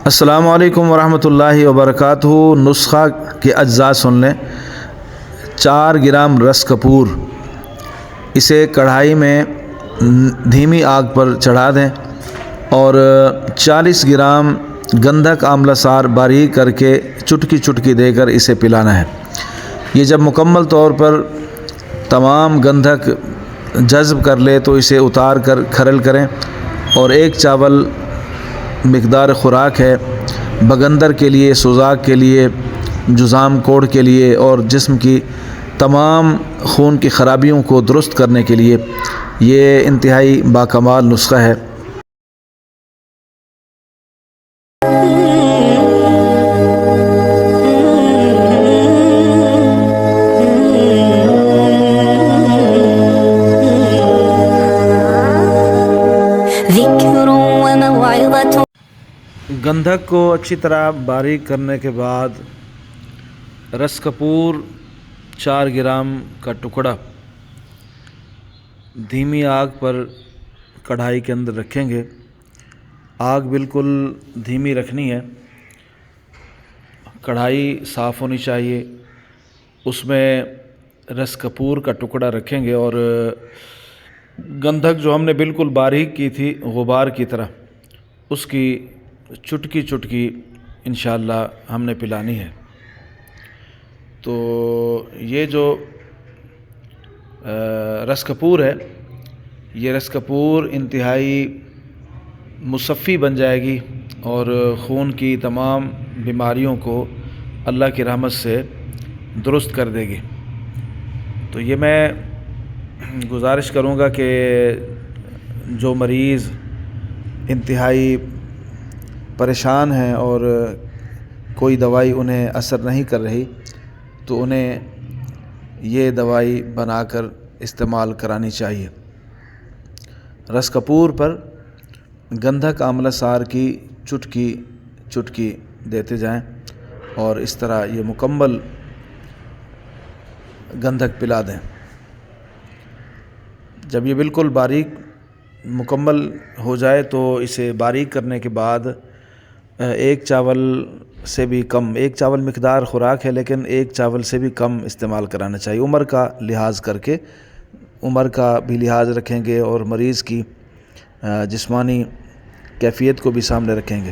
السلام علیکم ورحمۃ اللہ وبرکاتہ۔ نسخہ کے اجزاء سن لیں۔ 4 گرام رس کپور، اسے کڑھائی میں دھیمی آگ پر چڑھا دیں اور 40 گرام گندھک آملہ سار باریک کر کے چٹکی چٹکی دے کر اسے پلانا ہے۔ یہ جب مکمل طور پر تمام گندھک جذب کر لے تو اسے اتار کر کھرل کریں، اور 1 چاول مقدار خوراک ہے بگندر کے لیے، سوزاک کے لیے، جذام کوڑ کے لیے اور جسم کی تمام خون کی خرابیوں کو درست کرنے کے لیے۔ یہ انتہائی باکمال نسخہ ہے۔ گندھک کو اچھی طرح باریک کرنے کے بعد رس کپور 4 گرام کا ٹکڑا دھیمی آگ پر کڑھائی کے اندر رکھیں گے۔ آگ بالکل دھیمی رکھنی ہے، کڑھائی صاف ہونی چاہیے۔ اس میں رس کپور کا ٹکڑا رکھیں گے اور گندھک جو ہم نے بالکل باریک کی تھی غبار کی طرح، اس کی چٹکی چٹکی انشاءاللہ ہم نے پلانی ہے۔ تو یہ جو رس کپور ہے، یہ رس کپور انتہائی مصفی بن جائے گی اور خون کی تمام بیماریوں کو اللہ کی رحمت سے درست کر دے گی۔ تو یہ میں گزارش کروں گا کہ جو مریض انتہائی پریشان ہیں اور کوئی دوائی انہیں اثر نہیں کر رہی، تو انہیں یہ دوائی بنا کر استعمال کرانی چاہیے۔ رس کپور پر گندھک آملہ سار کی چٹکی چٹکی دیتے جائیں اور اس طرح یہ مکمل گندھک پلا دیں۔ جب یہ بالکل باریک مکمل ہو جائے تو اسے باریک کرنے کے بعد 1 چاول سے بھی کم، 1 چاول مقدار خوراک ہے لیکن 1 چاول سے بھی کم استعمال کرانا چاہیے۔ عمر کا لحاظ کر کے، عمر کا بھی لحاظ رکھیں گے اور مریض کی جسمانی کیفیت کو بھی سامنے رکھیں گے۔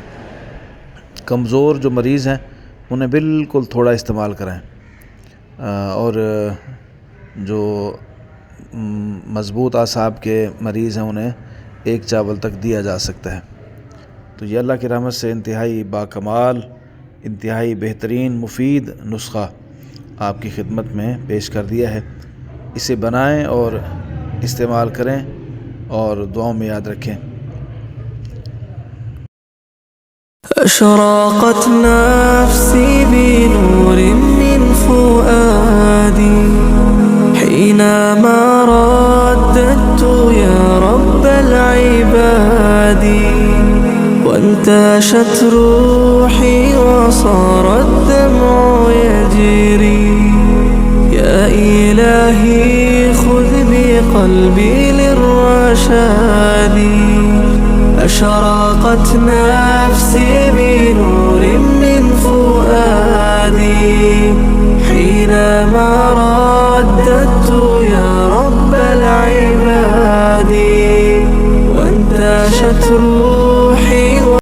کمزور جو مریض ہیں انہیں بالکل تھوڑا استعمال کرائیں، اور جو مضبوط اعصاب کے مریض ہیں انہیں 1 چاول تک دیا جا سکتا ہے۔ تو یہ اللہ کی رحمت سے انتہائی باکمال، انتہائی بہترین مفید نسخہ آپ کی خدمت میں پیش کر دیا ہے۔ اسے بنائیں اور استعمال کریں اور دعاؤں میں یاد رکھیں۔ أشرقت نفسي بنور من فؤادي حينما رددت يا رب العباد، وانتشت روحي وصار الدمع يجري، يا إلهي خذ بقلبي للرشاد. أشرقت نفسي بنور من فؤادي حينما رددت يا رب العباد، وانتشت روحي